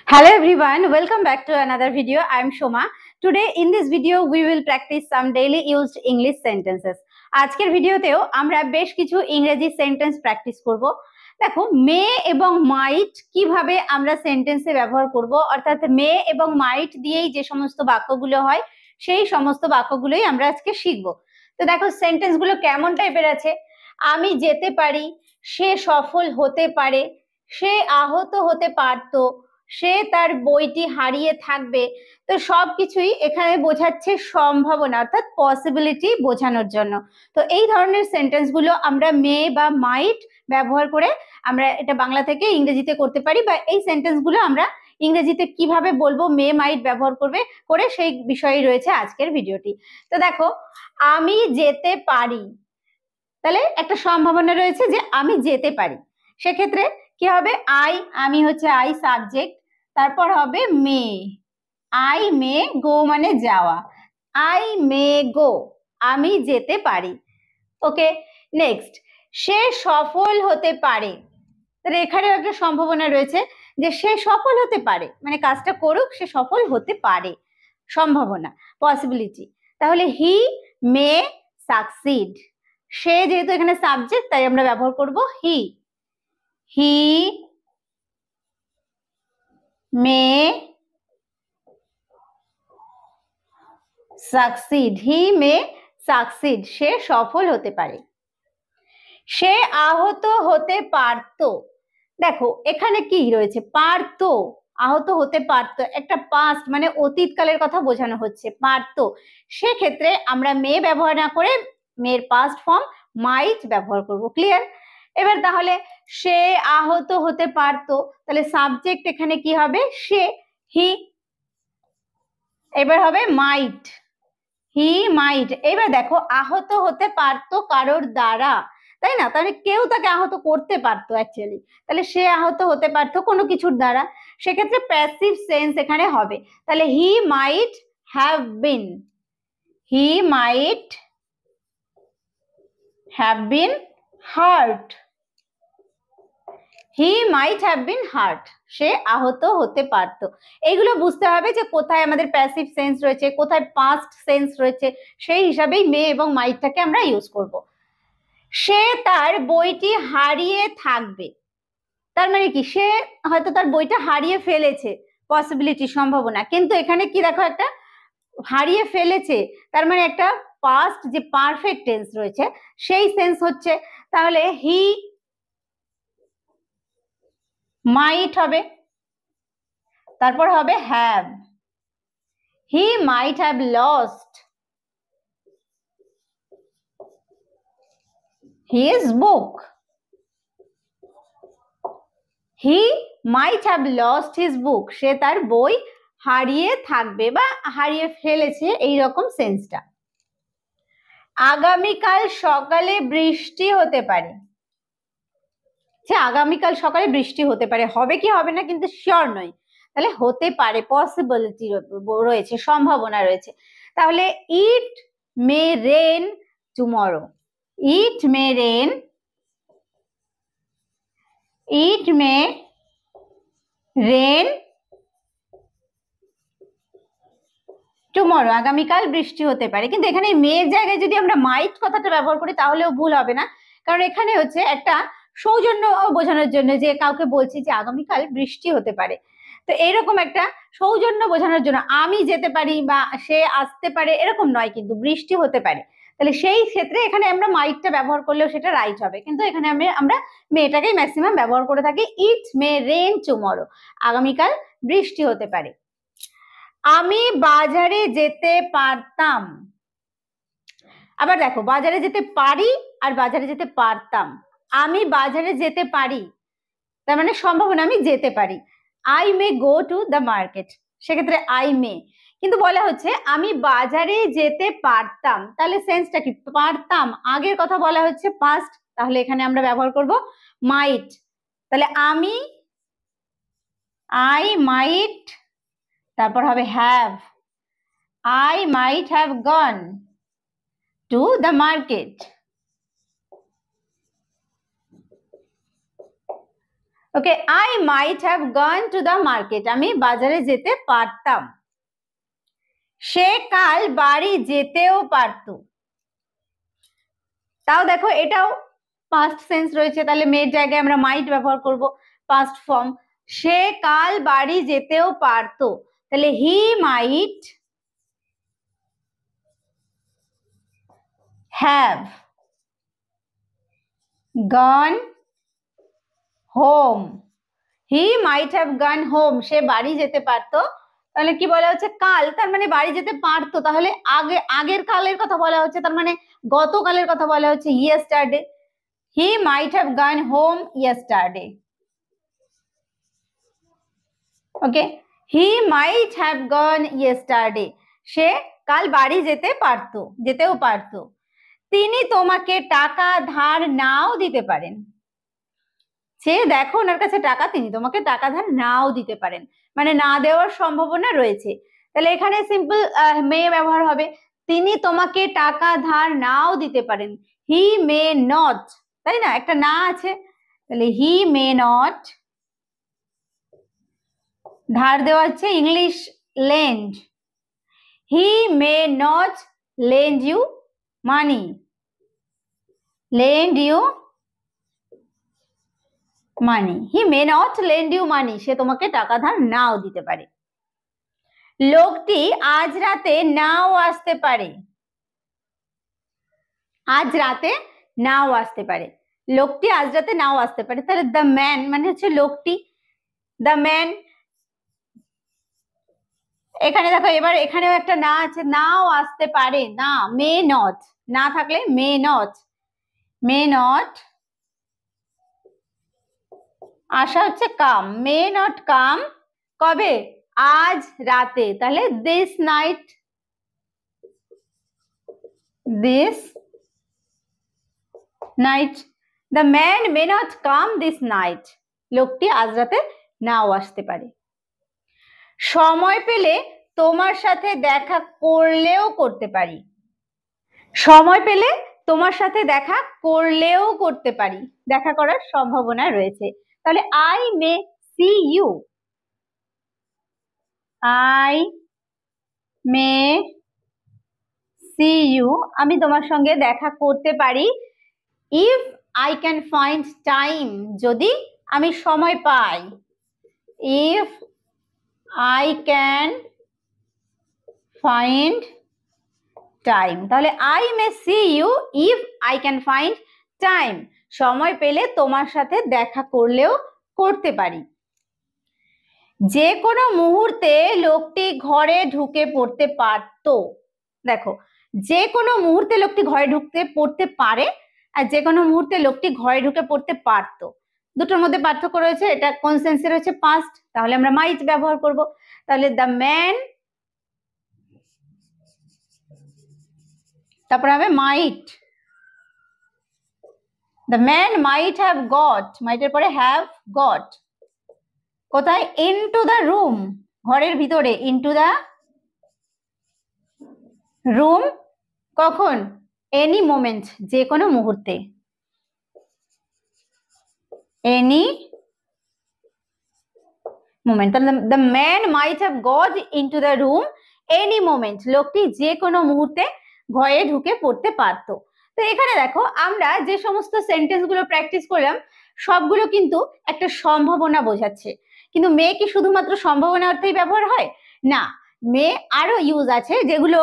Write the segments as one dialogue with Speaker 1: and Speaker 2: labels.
Speaker 1: Hello everyone, welcome back to another video. I am Shoma. Today in this video we will practice some daily used English sentences. আজকের ভিডিওতেও আমরা বেশ কিছু ইংরেজি sentence practice করব। দেখো মে এবং মাইট কিভাবে আমরা সেন্টেন্সে ব্যবহার করব, অর্থাৎ মে এবং মাইট দিয়েই যে সমস্ত বাক্যগুলো হয় সেই সমস্ত বাক্যগুলোই আমরা আজকে শিখব। তো দেখো সেন্টেন্সগুলো কেমন টাইপের আছে। আমি যেতে পারি, সে সফল হতে পারে, সে আহত হতে পারত, সে তার বইটি হারিয়ে থাকবে। তো সবকিছুই এখানে বোঝাচ্ছে সম্ভাবনা, অর্থাৎ পসিবিলিটি বোঝানোর জন্য। তো এই ধরনের সেন্টেন্স গুলো আমরা মে বা মাইট ব্যবহার করে আমরা এটা বাংলা থেকে ইংরেজিতে করতে পারি, বা এই সেন্টেন্স গুলো আমরা ইংরেজিতে কিভাবে বলবো মে মাইট ব্যবহার করে সেই বিষয়ে রয়েছে আজকের ভিডিওটি। তো দেখো আমি যেতে পারি, তাহলে একটা সম্ভাবনা রয়েছে যে আমি যেতে পারি। সেক্ষেত্রে কি হবে, আমি হচ্ছে আই সাবজেক্ট, তারপর হবে মে, আই মে গো মানে যাওয়া, আই মে গো, আমি যেতে পারি। ওকে, নেক্সট, সে সফল হতে পারে। তাহলে এখানেও একটা সম্ভাবনা রয়েছে যে সে সফল হতে পারে, মানে কাজটা করুক, সে সফল হতে পারে, সম্ভাবনা, পসিবিলিটি। তাহলে হি মে সাকসিড, সে যেহেতু এখানে সাবজেক্ট তাই আমরা ব্যবহার করব হি, হি মে সাকসিড, হি মে সাকসিড, সে সফল হতে পারে। সে আহত হতে পারতো। দেখো এখানে কি রয়েছে, পারতো, আহত হতে পারতো, একটা পাস্ট মানে অতীতকালের কথা বোঝানো হচ্ছে, পারতো। সেক্ষেত্রে আমরা মে ব্যবহার না করে মেয়ের পাস্ট ফর্ম মাইট ব্যবহার করব। ক্লিয়ার? এবার তাহলে সে আহত হতে পারতো, তাহলে সাবজেক্ট এখানে কি হবে, সে, হি। এবার হবে মাইট, হি মাইট। এবার দেখো আহত হতে পারতো কারোর দ্বারা, তাই না? তাহলে কেউ তাকে আহত করতে পারতো অ্যাকচুয়ালি, তাহলে সে আহত হতে পারতো কোনো কিছুর দ্বারা। সেক্ষেত্রে প্যাসিভ সেন্স এখানে হবে, তাহলে he might have been, he might have been hurt, he might have been hurt, সে আহত হতে পারতো। এইগুলো বুঝতে হবে যে কোথায় আমাদের প্যাসিভ সেন্স রয়েছে, কোথায় পাস্ট সেন্স রয়েছে, সেই হিসাবেই মে এবং মাইটটাকে আমরা ইউজ করব। সে তার বইটি হারিয়ে থাকবে, তার মানে কি, সে হয়তো তার বইটা হারিয়ে ফেলেছে, পসিবিলিটি, সম্ভাবনা। কিন্তু এখানে কি দেখো, একটা হারিয়ে ফেলেছে, তার মানে একটা পাস্ট যে পারফেক্ট টেন্স রয়েছে সেই সেন্স হচ্ছে। তাহলে হি মাইট হবে, তারপর হবে have, he might have lost his book, he might have lost his book, সে তার বই হারিয়ে থাকবে বা হারিয়ে ফেলেছে, এইরকম সেন্সটা। আগামীকাল সকালে বৃষ্টি হতে পারে, আগামীকাল সকালে বৃষ্টি হতে পারে, হবে কি হবে না কিন্তু শিওর নয়, তাহলে হতে পারে, পসিবিলিটি রয়েছে, সম্ভাবনা রয়েছে। তাহলে ইট মে রেন টুমরো, ইট মে রেন, ইট মে রেন টুমরো, আগামীকাল বৃষ্টি হতে পারে। কিন্তু এখানে মেয়ের জায়গায় যদি আমরা মাইট কথাটা ব্যবহার করি তাহলেও ভুল হবে না, কারণ এখানে হচ্ছে একটা সৌজন্য বোঝানোর জন্য, যে কাউকে বলছি যে আগামীকাল বৃষ্টি হতে পারে। তো এইরকম একটা সৌজন্য বোঝানোর জন্য আমি যেতে পারি বা সে আসতে পারে এরকম নয়, কিন্তু বৃষ্টি হতে পারে। তাহলে সেই ক্ষেত্রে এখানে আমরা মাইটটা ব্যবহার করলেও সেটা রাইট হবে, কিন্তু এখানে আমরা মেয়েটাকেই ম্যাক্সিমাম ব্যবহার করে থাকি। ইট মে রেন টুমরো, আগামীকাল বৃষ্টি হতে পারে। আমি বাজারে যেতে পারতাম। আবার দেখো বাজারে যেতে পারি আর বাজারে যেতে পারতাম। আমি বাজারে যেতে পারি, তার মানে সম্ভাবনা আমি যেতে পারি। I may go to the market, সেক্ষেত্রে আই মে। কিন্তু বলা হচ্ছে আমি বাজারে যেতে পারতাম, তাহলে সেন্সটা কি, পারতাম, আগের কথা বলা হচ্ছে পাস্ট, তাহলে এখানে আমরা ব্যবহার করব মাইট। তাহলে আমি, আই মাইট, তারপর হবে have, I might have gone to the market. Okay, I might have gone to the market, আমি বাজারে যেতে পারতাম। সে কাল বাড়ি যেতেও পারত। তাও দেখো এটাও পাস্ট সেন্স রয়েছে, তাহলে মেয়ের জায়গায় আমরা মাইট ব্যবহার করব, পাস্ট ফর্ম। সে কাল বাড়ি যেতেও পারত, তাহলে he might have gone home. He might have gone home, সে বাড়ি যেতে পারতো। তাহলে কি বলা হচ্ছে? কাল, তার মানে বাড়ি যেতে পারতো, তাহলে আগের কালের কথা বলা হচ্ছে, তার মানে গতকালের কথা বলা হচ্ছে, yesterday. He might have gone home yesterday. Okay, he might have gone yesterday, সে কাল বাড়ি যেতেও পারতো। তিনি তোমাকে টাকা ধার নাও দিতে পারেন। সে দেখো ওনার কাছে টাকা, তিনি তোমাকে টাকা ধার নাও দিতে পারেন, মানে না দেওয়ার সম্ভাবনা রয়েছে। তাহলে এখানে সিম্পল মে ব্যবহার হবে, তিনি তোমাকে টাকা ধার নাও দিতে পারেন। হি মে নট, তাই না, একটা না আছে, তাহলে হি মে নট, ধার দেওয়া হচ্ছে English lend, he may not lend you money, lend you money, he may not lend you money, সে তোমাকে টাকা ধার নাও দিতে পারে। লোকটি আজ রাতে নাও আসতে পারে, আজ রাতে নাও আসতে পারে, লোকটি আজ রাতে নাও আসতে পারে। তাহলে দ্য ম্যান মানে হচ্ছে লোকটি, দ্য ম্যান। এখানে দেখো এবার এখানেও একটা না আছে, নাও আসতে পারে, না, মে নট, না থাকলে মে নট, মে নট আসা হচ্ছে কাম, মে নট কাম কবে? আজ রাতে, তাহলে this night, this night, the man may not come this night, লোকটি আজ রাতে নাও আসতে পারে। সময় পেলে তোমার সাথে দেখা করলেও করতে পারি, সময় পেলে তোমার সাথে দেখা করলেও করতে পারি, দেখা করার সম্ভাবনা রয়েছে। তাহলে I may see you, I may see you, আমি তোমার সঙ্গে দেখা করতে পারি। If I can find time, যদি আমি সময় পাই, if I can find time, তাহলে I may see you if I can find time, সময় পেলে তোমার সাথে দেখা করলেও করতে পারি। যে কোনো মুহূর্তে লোকটি ঘরে ঢুকে পড়তে পারতো, দেখো যে কোনো মুহূর্তে লোকটি ঘরে ঢুকতে পড়তে পারে, আর যে কোনো মুহূর্তে লোকটি ঘরে ঢুকে পড়তে পারতো, দুটোর মধ্যে পার্থক্য রয়েছে। এটা কোন সেন্সে রয়েছে? পাস্ট, তাহলে আমরা মাইট ব্যবহার করব। তাহলে দ্য ম্যান, তারপর হবে might, the man might have got, মাইটের পরে হ্যাভ গট, কোথায়? ইনটু দ্য রুম, ঘরের ভিতরে, ইনটু দ্য রুম, কখন? এনি মোমেন্ট, যে কোনো মুহূর্তে, এনি মোমেন্ট। তাহলে the man might have got into the room any moment, লোকটি যে কোনো মুহূর্তে ঘরে ঢুকে পড়তে পারতো। তো এখানে দেখো আমরা যে সমস্ত সেন্টেন্স গুলো প্র্যাকটিস করলাম সবগুলো কিন্তু একটা সম্ভাবনা বোঝাচ্ছে, কিন্তু মে কি শুধুমাত্র সম্ভাবনা অর্থেই ব্যবহার হয়? না, মে আরো ইউজ আছে যেগুলো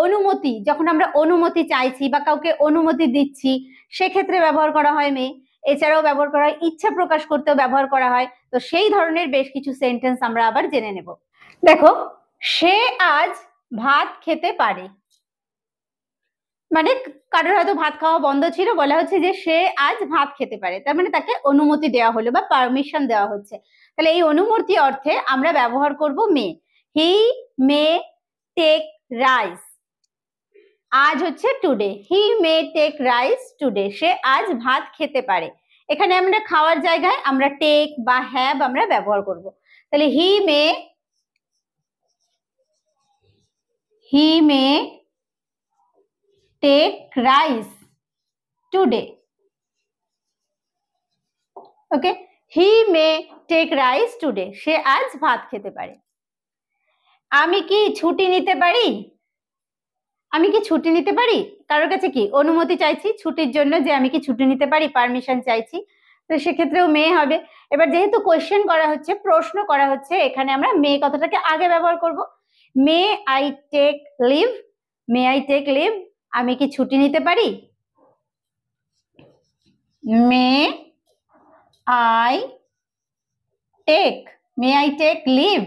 Speaker 1: অনুমতি, যখন আমরা অনুমতি চাইছি বা কাউকে অনুমতি দিচ্ছি সেক্ষেত্রে ব্যবহার করা হয় মে। এছাড়াও ব্যবহার করা হয় ইচ্ছা প্রকাশ করতেও ব্যবহার করা হয়। তো সেই ধরনের বেশ কিছু সেন্টেন্স আমরা আবার জেনে নেব। দেখো, সে আজ ভাত খেতে পারে, মানে কারোর হয়তো ভাত খাওয়া বন্ধ ছিল, বলা হচ্ছে যে সে আজ ভাত খেতে পারে, তার মানে তাকে অনুমতি দেওয়া হলো বা পারমিশন দেওয়া হচ্ছে। তাহলে এই অনুমতি অর্থে আমরা ব্যবহার করব মে। হি মে টেক রাইস, আজ হচ্ছে টুডে, হি মে টেক রাইস টুডে, সে আজ ভাত খেতে পারে। এখানে আমরা খাওয়ার জায়গায় আমরা টেক বা হ্যাভ আমরা ব্যবহার করব। তাহলে হি মে টেক রাইস টুডে, ওকে, হি মে টেক রাইস টুডে, সে আজ ভাত খেতে পারে। আমি কি ছুটি নিতে পারি? আমি কি ছুটি নিতে পারি? কারোর কাছে কি অনুমতি চাইছি ছুটির জন্য, যে আমি কি ছুটি নিতে পারি, পারমিশন চাইছি, তো সেক্ষেত্রেও মে হবে। এবার যেহেতু কোয়েশ্চেন করা হচ্ছে, প্রশ্ন করা হচ্ছে, এখানে আমরা মে কথাটাকে আগে ব্যবহার করব। May I take leave, may I take leave, আমি কি ছুটি নিতে পারি? May I take, may I take leave,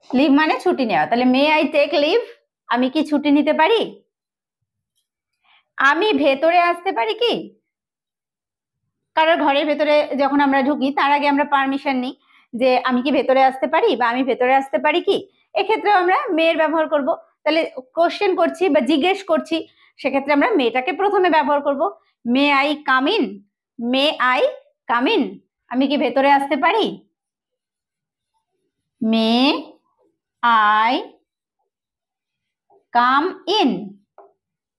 Speaker 1: leave মানে ছুটি নেওয়া, তাহলে মে আই টেক লিভ, আমি কি ছুটি নিতে পারি? আমি ভেতরে আসতে পারি কি? কারোর ঘরের ভেতরে যখন আমরা ঢুকি তার আগে আমরা পারমিশন নিই যে আমি কি ভেতরে আসতে পারি বা আমি ভেতরে আসতে পারি কি, এক্ষেত্রে আমরা মেয়ের ব্যবহার করব। তাহলে কোশ্চেন করছি বা জিজ্ঞেস করছি, সেক্ষেত্রে আমরা মেয়েটাকে প্রথমে ব্যবহার করব। May I come in, may I come in, আমি কি ভেতরে আসতে পারি? May I come in,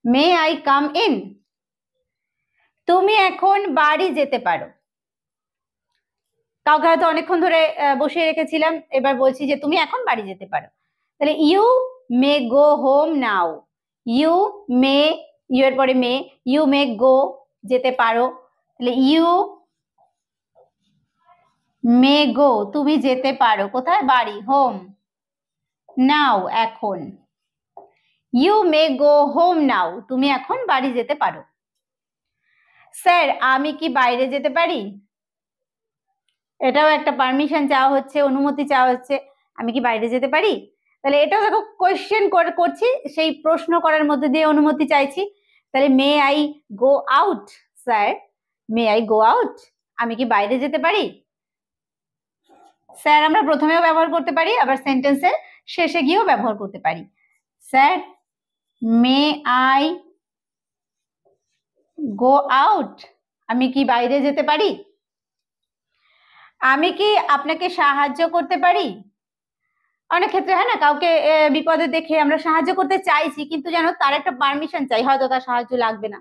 Speaker 1: may I come in. তুমি এখন বাড়ি যেতে পারো। কাউকে হয়তো অনেকক্ষণ ধরে বসিয়ে রেখেছিলাম, এবার বলছি যে তুমি এখন বাড়ি যেতে পারো। তাহলে you may go home now, you may, you এর পরে মে, ইউ মে গো যেতে পারো, তাহলে ইউ মে গো, তুমি যেতে পারো কোথায়? বাড়ি, হোম, নাও এখন, ইউ মে গো হোম নাও, তুমি এখন বাড়ি যেতে পারো। স্যার আমি কি বাইরে যেতে পারি? এটাও একটা পারমিশন চাওয়া হচ্ছে, অনুমতি চাওয়া হচ্ছে, আমি কি বাইরে যেতে পারি? তাহলে এটাও দেখো কোয়েশ্চেন করছি, সেই প্রশ্ন করার মধ্যে দিয়ে অনুমতি চাইছি। তাহলে may I go out, sir may I go out, আমি কি বাইরে যেতে পারি? স্যার আমরা প্রথমেও ব্যবহার করতে পারি, আবার সেন্টেন্সের শেষে গিয়েও ব্যবহার করতে পারি। Sir may I go out, আমি কি বাইরে যেতে পারি? আমি কি আপনাকে সাহায্য করতে পারি? অনেক ক্ষেত্রে হয় না, কাউকে বিপদে দেখে আমরা সাহায্য করতে চাইছি, কিন্তু জানো তার একটা পারমিশন চাই, হয়তো তার সাহায্য লাগবে না।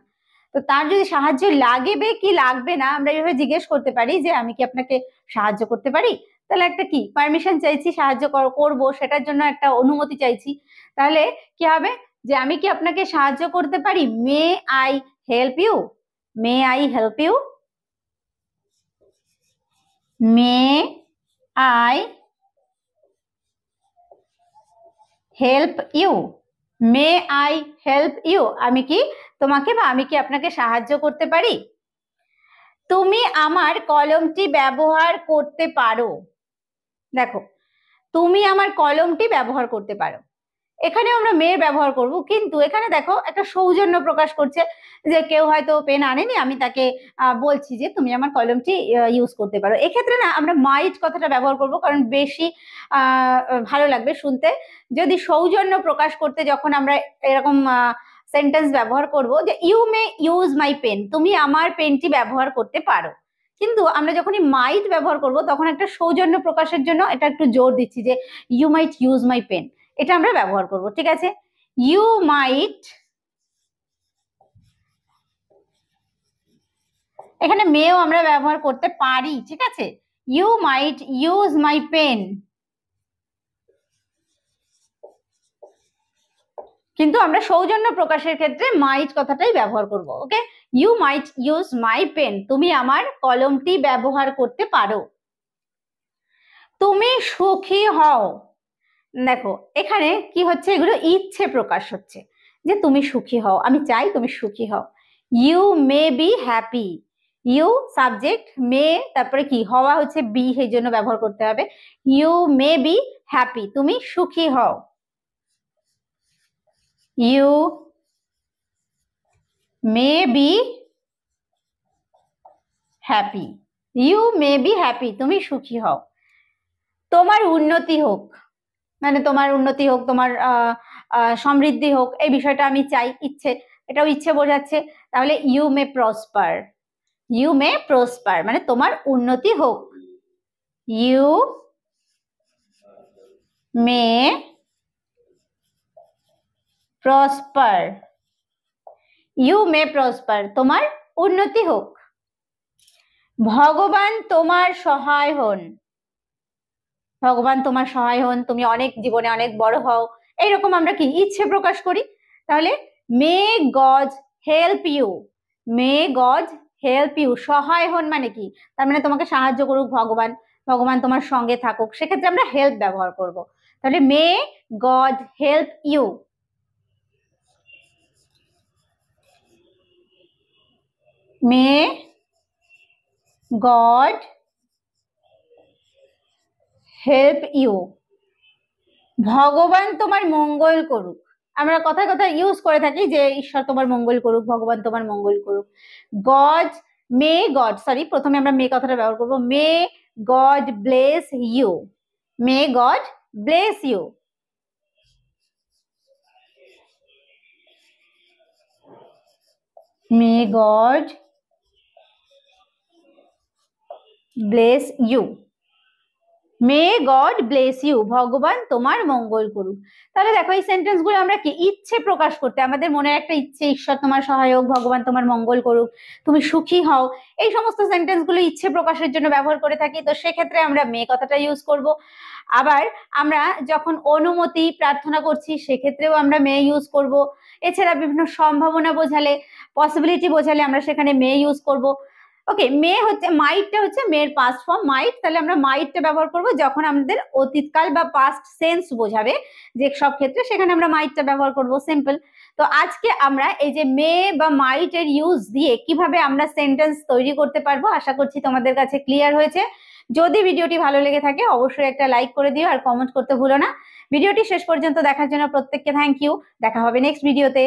Speaker 1: তো তার যদি সাহায্য লাগবে কি লাগবে না, আমরা এইভাবে জিজ্ঞেস করতে পারি যে আমি কি আপনাকে সাহায্য করতে পারি, তাহলে একটা কি পারমিশন চাইছি, সাহায্য করব, সেটার জন্য একটা অনুমতি চাইছি। তাহলে কি হবে যে আমি কি আপনাকে সাহায্য করতে পারি? May I help you, may I help you, may I help you, may I help you, আমি কি তোমাকে বা আমি কি আপনাকে সাহায্য করতে পারি? তুমি আমার কলমটি ব্যবহার করতে পারো। দেখো, তুমি আমার কলমটি ব্যবহার করতে পারো, এখানে আমরা মেয়ের ব্যবহার করব, কিন্তু এখানে দেখো একটা সৌজন্য প্রকাশ করছে, যে কেউ হয়তো পেন আনেনি, আমি তাকে বলছি যে তুমি আমার কলমটি ইউজ করতে পারো। এক্ষেত্রে না আমরা মাইট কথাটা ব্যবহার করব, কারণ বেশি ভালো লাগবে শুনতে। যদি সৌজন্য প্রকাশ করতে যখন আমরা এরকম সেন্টেন্স ব্যবহার করব, যে you may use my pen, তুমি আমার পেনটি ব্যবহার করতে পারো, কিন্তু আমরা যখনই মাইট ব্যবহার করব তখন একটা সৌজন্য প্রকাশের জন্য এটা একটু জোর দিচ্ছি, যে you might use my pen, এটা আমরা ব্যবহার করব। ঠিক আছে, ইউ মাইট, এখানে মেও আমরা ব্যবহার করতে পারি। ঠিক আছে, you might use my pen, কিন্তু আমরা সৌজন্য প্রকাশের ক্ষেত্রে মাইট কথাটাই ব্যবহার করব। Okay, you might use my pen, তুমি আমার কলমটি ব্যবহার করতে পারো। তুমি সুখী হও। দেখো এখানে কি হচ্ছে, এগুলো ইচ্ছে প্রকাশ হচ্ছে, যে তুমি সুখী হও, আমি চাই তুমি সুখী হও। You may be happy, you subject, may তারপরে কি হওয়া হচ্ছে বি, সেই জন্য ব্যবহার করতে হবে। ইউ মে বি হ্যাপি, তুমি সুখী হও। You may be happy, you may be happy, তুমি সুখী হও। তোমার উন্নতি হোক, মানে তোমার উন্নতি হোক, তোমার সমৃদ্ধি হোক, এই বিষয়টা আমি চাই, ইচ্ছে, এটাও ইচ্ছে বোঝাচ্ছে। তাহলে you may prosper, you may prosper মানে তোমার উন্নতি হোক। You may prosper, you may prosper, তোমার উন্নতি হোক। ভগবান তোমার সহায় হন। ভগবান তোমার সহায় হন, তুমি অনেক জীবনে অনেক বড় হও, এইরকম আমরা কি ইচ্ছে প্রকাশ করি। তাহলে may God help you, may God help you, সহায় হন মানে কি, তার মানে তোমাকে সাহায্য করুক ভগবান, ভগবান তোমার সঙ্গে থাকুক, সেক্ষেত্রে আমরা হেল্প ব্যবহার করব। তাহলে may God help you. May God help you, ভগবান তোমার মঙ্গল করুক। আমরা কথায় কথায় ইউজ করে থাকি যে ঈশ্বর তোমার মঙ্গল করুক, ভগবান তোমার মঙ্গল করুক। গড, মে গড, সরি প্রথমে আমরা মে কথাটা ব্যবহার করবো, may God bless you, may God bless you. May God bless you, may God bless you, ভগবান তোমার মঙ্গল করুক। তাহলে দেখো এই সেন্টেন্স গুলো আমরা কি ইচ্ছে প্রকাশ করতে, আমাদের মনে একটা ইচ্ছে, ঈশ্বর তোমার সহায়ক, ভগবান তোমার মঙ্গল করুক, তুমি সুখী হও, এই সমস্ত সেন্টেন্স গুলো ইচ্ছে প্রকাশের জন্য ব্যবহার করে থাকি। তো সেক্ষেত্রে আমরা মে কথাটা ইউজ করব। আবার আমরা যখন অনুমতি প্রার্থনা করছি সেক্ষেত্রেও আমরা মে ইউজ করব। এছাড়া বিভিন্ন সম্ভাবনা বোঝালে, পসিবিলিটি বোঝালে আমরা সেখানে মে ইউজ করব। ওকে, মে হচ্ছে, মাইটটা হচ্ছে মের পাস্ট ফর্ম মাইট, তাহলে আমরা মাইটটা ব্যবহার করব যখন আমাদের অতীতকাল বা পাস্ট সেন্স বোঝাবে যে সব ক্ষেত্রে, সেখানে আমরা মাইটটা ব্যবহার করব, সিম্পল। তো আজকে আমরা এই যে মে বা মাইট এর ইউজ দিয়ে কিভাবে আমরা সেন্টেন্স তৈরি করতে পারবো আশা করছি তোমাদের কাছে ক্লিয়ার হয়েছে। যদি ভিডিওটি ভালো লেগে থাকে অবশ্যই একটা লাইক করে দিও আর কমেন্ট করতে ভুলো না। ভিডিওটি শেষ পর্যন্ত দেখার জন্য প্রত্যেককে থ্যাংক ইউ। দেখা হবে নেক্সট ভিডিওতে।